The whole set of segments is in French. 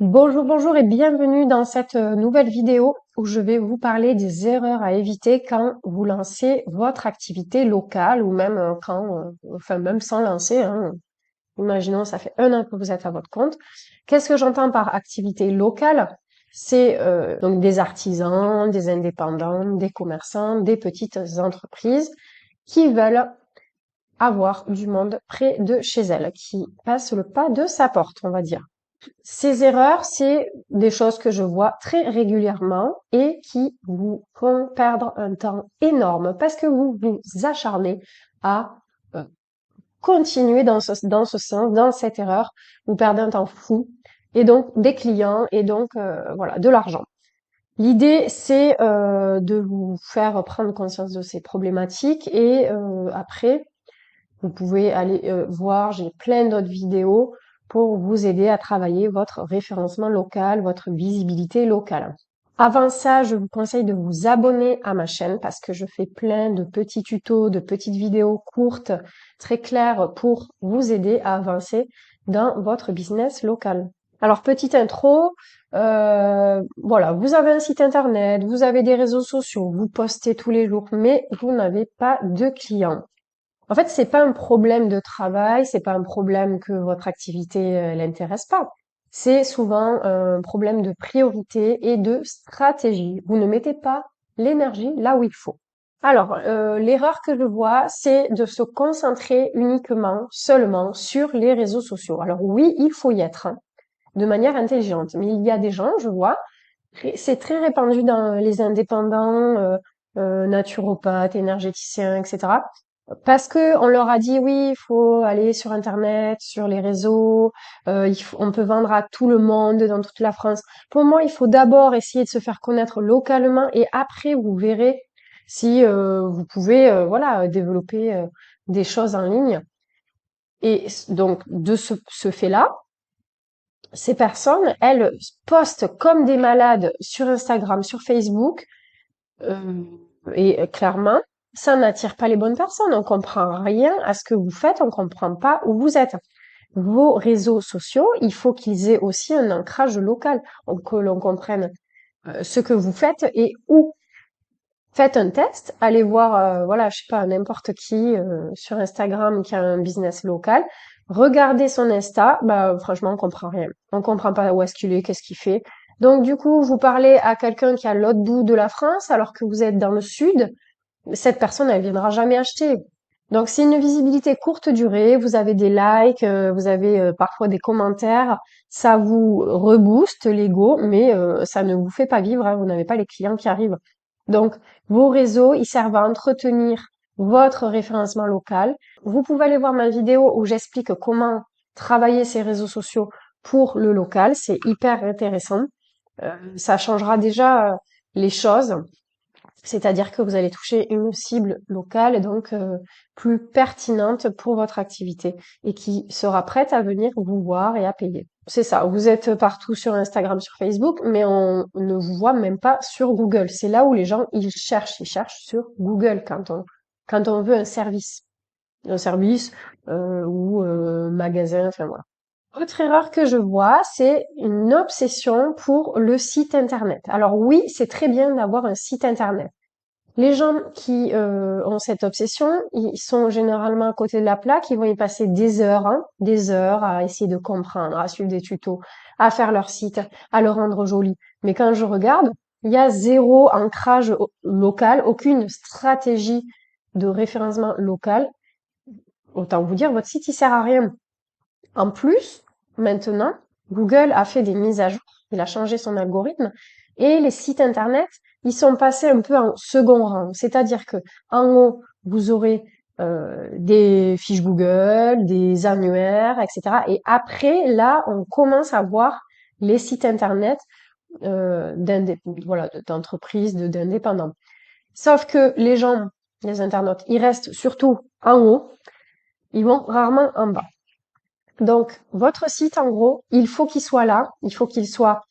Bonjour, bonjour et bienvenue dans cette nouvelle vidéo où je vais vous parler des erreurs à éviter quand vous lancez votre activité locale ou même enfin même sans lancer, hein. Imaginons, ça fait un an que vous êtes à votre compte. Qu'est-ce que j'entends par activité locale? C'est donc des artisans, des indépendants, des commerçants, des petites entreprises qui veulent avoir du monde près de chez elles, qui passent le pas de sa porte, on va dire. Ces erreurs, c'est des choses que je vois très régulièrement et qui vous font perdre un temps énorme parce que vous vous acharnez à euh, continuer dans ce sens, dans cette erreur. Vous perdez un temps fou et donc des clients et donc voilà, de l'argent. L'idée, c'est de vous faire prendre conscience de ces problématiques et après, vous pouvez aller voir, j'ai plein d'autres vidéos pour vous aider à travailler votre référencement local, votre visibilité locale. Avant ça, je vous conseille de vous abonner à ma chaîne parce que je fais plein de petits tutos, de petites vidéos courtes, très claires pour vous aider à avancer dans votre business local. Alors, petite intro, voilà, vous avez un site internet, vous avez des réseaux sociaux, vous postez tous les jours, mais vous n'avez pas de clients. En fait, c'est pas un problème de travail, c'est pas un problème que votre activité l'intéresse pas. C'est souvent un problème de priorité et de stratégie. Vous ne mettez pas l'énergie là où il faut. Alors, l'erreur que je vois, c'est de se concentrer uniquement, seulement sur les réseaux sociaux. Alors oui, il faut y être, hein, de manière intelligente. Mais il y a des gens, je vois, c'est très répandu dans les indépendants, naturopathes, énergéticiens, etc. Parce que on leur a dit oui, il faut aller sur Internet, sur les réseaux, on peut vendre à tout le monde dans toute la France. Pour moi, il faut d'abord essayer de se faire connaître localement et après vous verrez si vous pouvez voilà développer des choses en ligne. Et donc de ce fait-là, ces personnes, elles postent comme des malades sur Instagram, sur Facebook, euh, et clairement, ça n'attire pas les bonnes personnes. On comprend rien à ce que vous faites, on comprend pas où vous êtes. Vos réseaux sociaux, il faut qu'ils aient aussi un ancrage local, que l'on comprenne ce que vous faites et où. Faites un test, allez voir, voilà, je sais pas, n'importe qui sur Instagram qui a un business local. Regardez son Insta, bah franchement, on comprend rien. On comprend pas où est-ce qu'il est, qu'est-ce qu'il fait. Donc du coup, vous parlez à quelqu'un qui est à l'autre bout de la France alors que vous êtes dans le sud, cette personne, elle viendra jamais acheter. Donc c'est une visibilité courte durée, vous avez des likes, vous avez parfois des commentaires, ça vous rebooste l'ego, mais ça ne vous fait pas vivre, hein, vous n'avez pas les clients qui arrivent. Donc vos réseaux, ils servent à entretenir votre référencement local. Vous pouvez aller voir ma vidéo où j'explique comment travailler ces réseaux sociaux pour le local, c'est hyper intéressant. Ça changera déjà les choses. C'est-à-dire que vous allez toucher une cible locale et donc plus pertinente pour votre activité et qui sera prête à venir vous voir et à payer. C'est ça, vous êtes partout sur Instagram, sur Facebook, mais on ne vous voit même pas sur Google. C'est là où les gens ils cherchent sur Google quand on veut un service ou magasin, enfin voilà. Autre erreur que je vois, c'est une obsession pour le site internet. Alors oui, c'est très bien d'avoir un site internet. Les gens qui ont cette obsession, ils sont généralement à côté de la plaque, ils vont y passer des heures, hein, des heures à essayer de comprendre, à suivre des tutos, à faire leur site, à le rendre joli. Mais quand je regarde, il y a zéro ancrage local, aucune stratégie de référencement local. Autant vous dire, votre site, il sert à rien. En plus, maintenant, Google a fait des mises à jour, il a changé son algorithme et les sites internet, ils sont passés un peu en second rang. C'est-à-dire que en haut, vous aurez des fiches Google, des annuaires, etc. Et après, là, on commence à voir les sites internet voilà, d'entreprises, d'indépendants. Sauf que les gens, les internautes, ils restent surtout en haut, ils vont rarement en bas. Donc, votre site, en gros, il faut qu'il soit là, il faut qu'il soit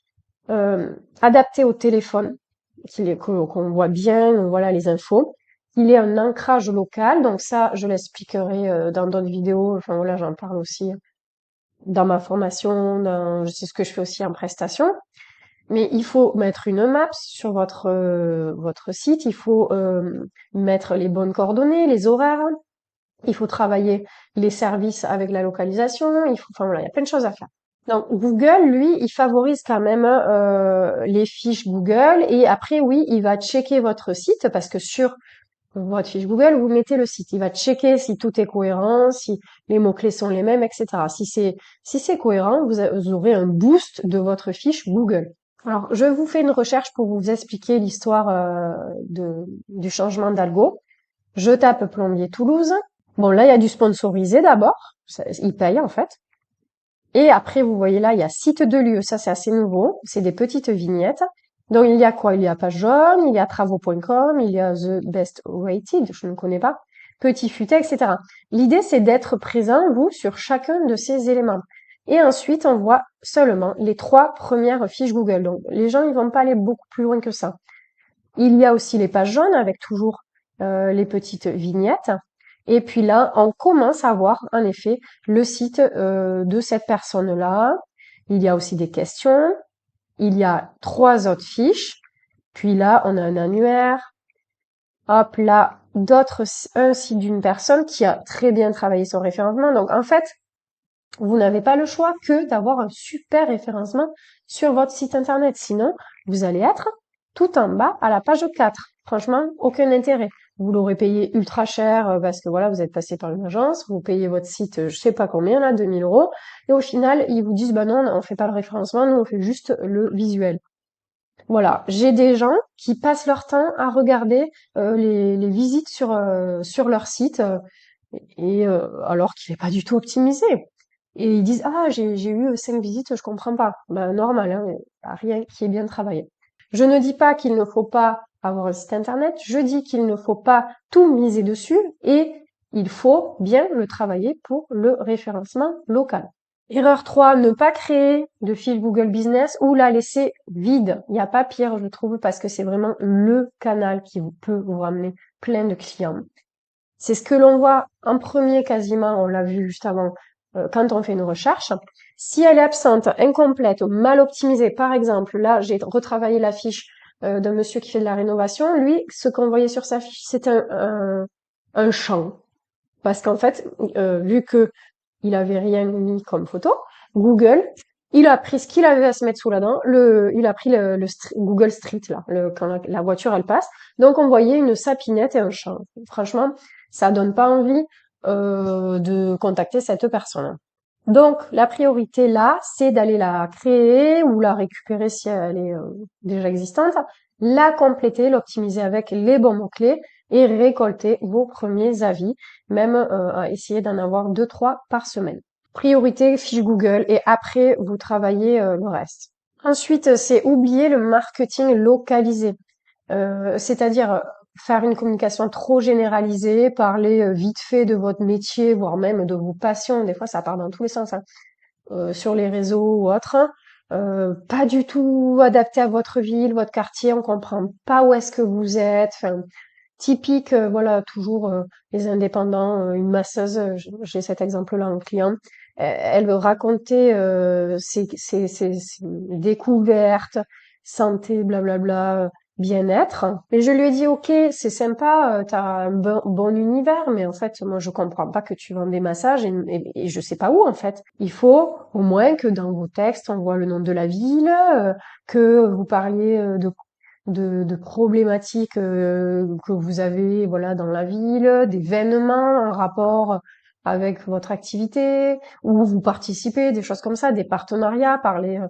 adapté au téléphone, qu'on voit bien, voilà, les infos, qu'il ait un ancrage local. Donc ça, je l'expliquerai dans d'autres vidéos. Enfin voilà, j'en parle aussi dans ma formation, c'est ce que je fais aussi en prestation. Mais il faut mettre une map sur votre site, il faut mettre les bonnes coordonnées, les horaires, il faut travailler les services avec la localisation, enfin voilà, il y a plein de choses à faire. Donc Google, lui, il favorise quand même les fiches Google et après, oui, il va checker votre site parce que sur votre fiche Google, vous mettez le site. Il va checker si tout est cohérent, si les mots-clés sont les mêmes, etc. Si c'est cohérent, vous aurez un boost de votre fiche Google. Alors, je vous fais une recherche pour vous expliquer l'histoire du changement d'algo. Je tape plombier Toulouse. Bon, là, il y a du sponsorisé d'abord. Il paye, en fait. Et après, vous voyez là, il y a site de lieu. Ça, c'est assez nouveau. C'est des petites vignettes. Donc, il y a quoi? Il y a page jaune, il y a travaux.com, il y a The Best Rated, je ne connais pas, Petit Futé, etc. L'idée, c'est d'être présent, vous, sur chacun de ces éléments. Et ensuite, on voit seulement les 3 premières fiches Google. Donc, les gens, ils vont pas aller beaucoup plus loin que ça. Il y a aussi les pages jaunes avec toujours les petites vignettes. Et puis là, on commence à voir en effet le site de cette personne-là. Il y a aussi des questions. Il y a 3 autres fiches. Puis là, on a un annuaire. Hop là, un site d'une personne qui a très bien travaillé son référencement. Donc en fait, vous n'avez pas le choix que d'avoir un super référencement sur votre site internet. Sinon, vous allez être tout en bas à la page 4. Franchement, aucun intérêt. Vous l'aurez payé ultra cher parce que voilà, vous êtes passé par une agence, vous payez votre site, je sais pas combien là, 2000 euros, et au final, ils vous disent, bah non, on fait pas le référencement, nous on fait juste le visuel. Voilà, j'ai des gens qui passent leur temps à regarder les visites sur leur site alors qu'il n'est pas du tout optimisé. Et ils disent ah j'ai eu 5 visites, je comprends pas. Ben normal, hein, y a rien qui est bien travaillé. Je ne dis pas qu'il ne faut pas avoir un site internet, je dis qu'il ne faut pas tout miser dessus et il faut bien le travailler pour le référencement local. Erreur 3, ne pas créer de fil Google Business ou la laisser vide. Il n'y a pas pire, je trouve, parce que c'est vraiment le canal qui peut vous ramener plein de clients. C'est ce que l'on voit en premier quasiment, on l'a vu juste avant, quand on fait une recherche. Si elle est absente, incomplète, mal optimisée, par exemple, là j'ai retravaillé la fiche d'un monsieur qui fait de la rénovation, lui, ce qu'on voyait sur sa fiche, c'est un champ. Parce qu'en fait, vu que il avait rien mis comme photo, Google, il a pris ce qu'il avait à se mettre sous la dent, il a pris Google Street là, quand la voiture elle passe. Donc on voyait une sapinette et un champ. Franchement, ça donne pas envie de contacter cette personne. Donc la priorité là, c'est d'aller la créer ou la récupérer si elle est déjà existante, la compléter, l'optimiser avec les bons mots-clés et récolter vos premiers avis, même à essayer d'en avoir 2-3 par semaine. Priorité fiche Google et après vous travaillez le reste. Ensuite, c'est oublier le marketing localisé, c'est-à-dire faire une communication trop généralisée, parler vite fait de votre métier, voire même de vos passions. Des fois, ça part dans tous les sens, hein. Sur les réseaux ou autres. Pas du tout adapté à votre ville, votre quartier. On comprend pas où est-ce que vous êtes. Enfin, typique, voilà, toujours les indépendants, une masseuse, j'ai cet exemple-là en client, elle veut raconter ses découvertes, santé, blablabla, bien-être. Et je lui ai dit, ok, c'est sympa, t'as un bon univers, mais en fait, moi, je comprends pas que tu vends des massages et je sais pas où, en fait. Il faut au moins que dans vos textes, on voit le nom de la ville, que vous parliez de problématiques que vous avez voilà dans la ville, d'événements en rapport avec votre activité, où vous participez, des choses comme ça, des partenariats, parler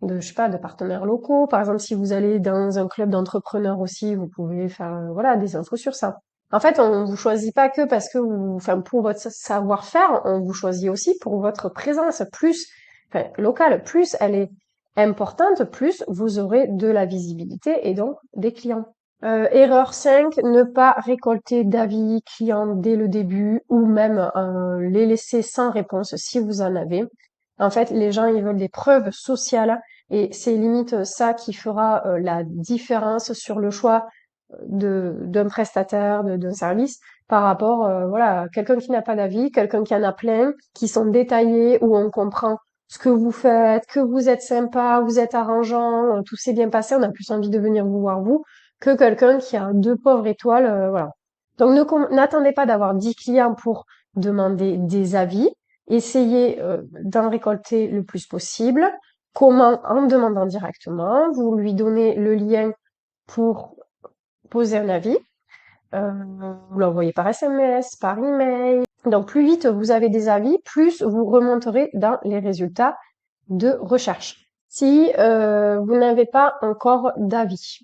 de je sais pas de partenaires locaux. Par exemple, si vous allez dans un club d'entrepreneurs aussi, vous pouvez faire voilà des infos sur ça. En fait, on vous choisit pas que parce que enfin pour votre savoir-faire, on vous choisit aussi pour votre présence plus locale, plus elle est importante, plus vous aurez de la visibilité et donc des clients. Erreur 5, ne pas récolter d'avis clients dès le début ou même les laisser sans réponse si vous en avez. En fait, les gens, ils veulent des preuves sociales et c'est limite ça qui fera la différence sur le choix d'un prestataire, d'un service par rapport voilà, à quelqu'un qui n'a pas d'avis, quelqu'un qui en a plein, qui sont détaillés, où on comprend ce que vous faites, que vous êtes sympa, vous êtes arrangeant, tout s'est bien passé, on a plus envie de venir vous voir vous que quelqu'un qui a deux pauvres étoiles, voilà. Donc n'attendez pas d'avoir 10 clients pour demander des avis. Essayez d'en récolter le plus possible. Comment? En demandant directement. Vous lui donnez le lien pour poser un avis. Vous l'envoyez par SMS, par email. Donc plus vite vous avez des avis, plus vous remonterez dans les résultats de recherche. Si vous n'avez pas encore d'avis.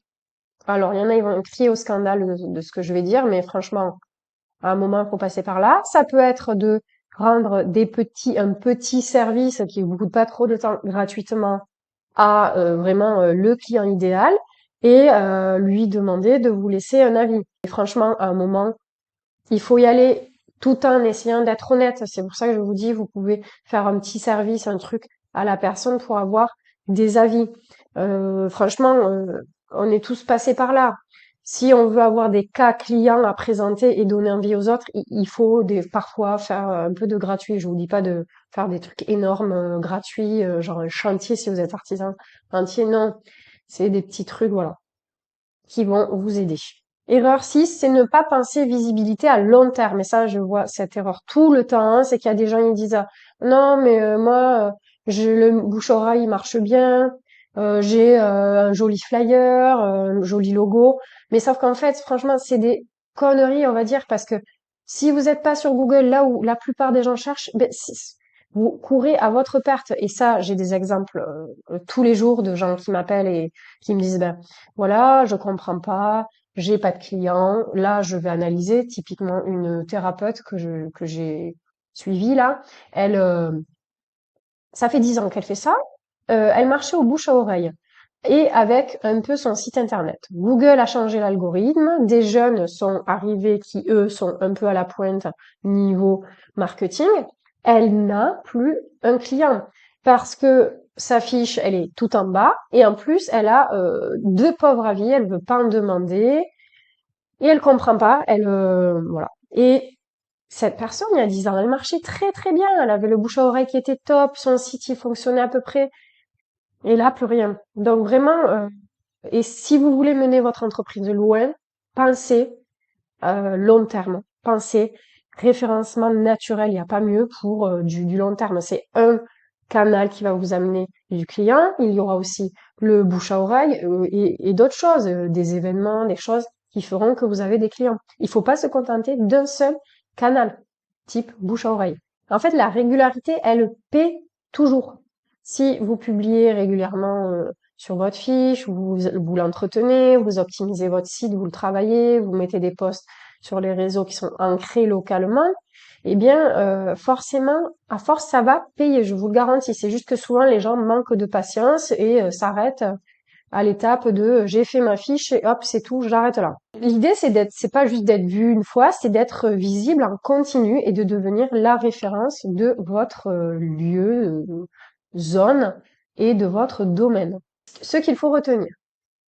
Alors il y en a, ils vont crier au scandale de ce que je vais dire, mais franchement, à un moment, il faut passer par là. Ça peut être de rendre un petit service qui vous coûte pas trop de temps gratuitement à vraiment le client idéal et lui demander de vous laisser un avis. Et franchement, à un moment, il faut y aller tout en essayant d'être honnête. C'est pour ça que je vous dis, vous pouvez faire un petit service, un truc à la personne pour avoir des avis. Franchement, on est tous passés par là. Si on veut avoir des cas clients à présenter et donner envie aux autres, il faut parfois faire un peu de gratuit. Je vous dis pas de faire des trucs énormes gratuits, genre un chantier si vous êtes artisan entier. Non, c'est des petits trucs, voilà, qui vont vous aider. Erreur 6, c'est ne pas penser visibilité à long terme. Et ça, je vois cette erreur tout le temps. Hein. C'est qu'il y a des gens qui disent non, mais moi, le bouche-oreille marche bien, j'ai un joli flyer, un joli logo. Mais sauf qu'en fait, franchement, c'est des conneries, on va dire, parce que si vous n'êtes pas sur Google, là où la plupart des gens cherchent, ben, vous courez à votre perte. Et ça, j'ai des exemples tous les jours de gens qui m'appellent et qui me disent, ben voilà, je comprends pas, j'ai pas de clients. Là, je vais analyser typiquement une thérapeute que j'ai suivie là. Elle, ça fait 10 ans qu'elle fait ça. Elle marchait au bouche à oreille et avec un peu son site internet. Google a changé l'algorithme. Des jeunes sont arrivés qui, eux, sont un peu à la pointe niveau marketing. Elle n'a plus un client parce que sa fiche, elle est tout en bas et en plus, elle a deux pauvres avis. Elle veut pas en demander et elle comprend pas. Elle, voilà. Et cette personne, il y a 10 ans, elle marchait très très bien. Elle avait le bouche à oreille qui était top. Son site, il fonctionnait à peu près. Et là, plus rien. Donc vraiment, et si vous voulez mener votre entreprise de loin, pensez long terme. Pensez référencement naturel. Il n'y a pas mieux pour du long terme. C'est un canal qui va vous amener du client. Il y aura aussi le bouche à oreille et d'autres choses, des événements, des choses qui feront que vous avez des clients. Il faut pas se contenter d'un seul canal, type bouche à oreille. En fait, la régularité, elle paie toujours. Si vous publiez régulièrement sur votre fiche, vous l'entretenez, vous optimisez votre site, vous le travaillez, vous mettez des posts sur les réseaux qui sont ancrés localement, eh bien, forcément, à force, ça va payer, je vous le garantis. C'est juste que souvent, les gens manquent de patience et s'arrêtent à l'étape de j'ai fait ma fiche et hop, c'est tout, j'arrête là. L'idée, c'est pas juste d'être vu une fois, c'est d'être visible en continu et de devenir la référence de votre lieu, zone et de votre domaine. Ce qu'il faut retenir,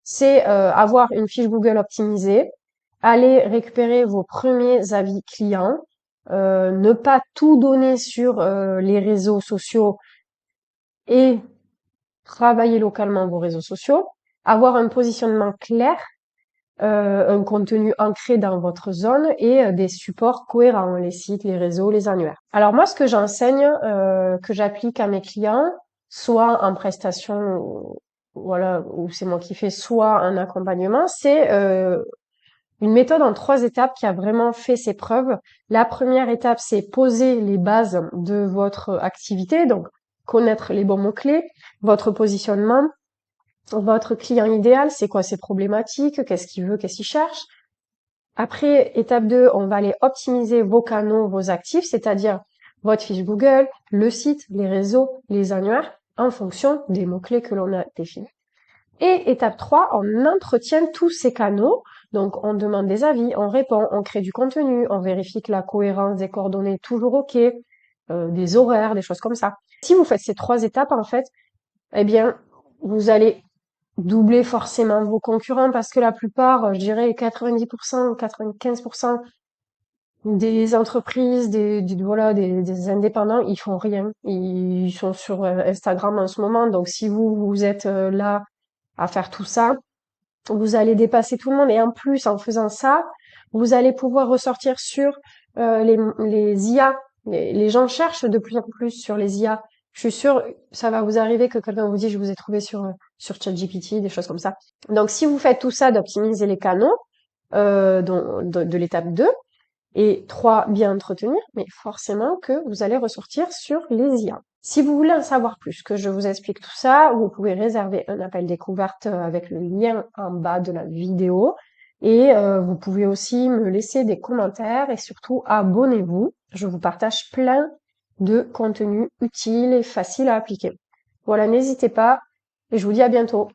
c'est avoir une fiche Google optimisée, aller récupérer vos premiers avis clients, ne pas tout donner sur les réseaux sociaux et travailler localement vos réseaux sociaux, avoir un positionnement clair, un contenu ancré dans votre zone et des supports cohérents, les sites, les réseaux, les annuaires. Alors moi, ce que j'enseigne, que j'applique à mes clients, soit en prestation, voilà, où c'est moi qui fais, soit un accompagnement, c'est une méthode en 3 étapes qui a vraiment fait ses preuves. La première étape, c'est poser les bases de votre activité, donc connaître les bons mots-clés, votre positionnement, votre client idéal, c'est quoi ses problématiques, qu'est-ce qu'il veut, qu'est-ce qu'il cherche. Après, étape 2, on va aller optimiser vos canaux, vos actifs, c'est-à-dire votre fiche Google, le site, les réseaux, les annuaires, en fonction des mots-clés que l'on a définis. Et étape 3, on entretient tous ces canaux. Donc, on demande des avis, on répond, on crée du contenu, on vérifie que la cohérence des coordonnées est toujours OK, des horaires, des choses comme ça. Si vous faites ces 3 étapes, en fait, eh bien, vous allez doubler forcément vos concurrents parce que la plupart, je dirais 90%, 95% Des entreprises, voilà, des indépendants, ils font rien. Ils sont sur Instagram en ce moment. Donc, si vous êtes là à faire tout ça, vous allez dépasser tout le monde. Et en plus, en faisant ça, vous allez pouvoir ressortir sur les IA. Les gens cherchent de plus en plus sur les IA. Je suis sûre, ça va vous arriver que quelqu'un vous dise, je vous ai trouvé sur ChatGPT, des choses comme ça. Donc, si vous faites tout ça, d'optimiser les canaux de l'étape 2, et 3, bien entretenir, mais forcément que vous allez ressortir sur les IA. Si vous voulez en savoir plus, que je vous explique tout ça, vous pouvez réserver un appel découverte avec le lien en bas de la vidéo. Et vous pouvez aussi me laisser des commentaires et surtout abonnez-vous. Je vous partage plein de contenus utiles et faciles à appliquer. Voilà, n'hésitez pas et je vous dis à bientôt.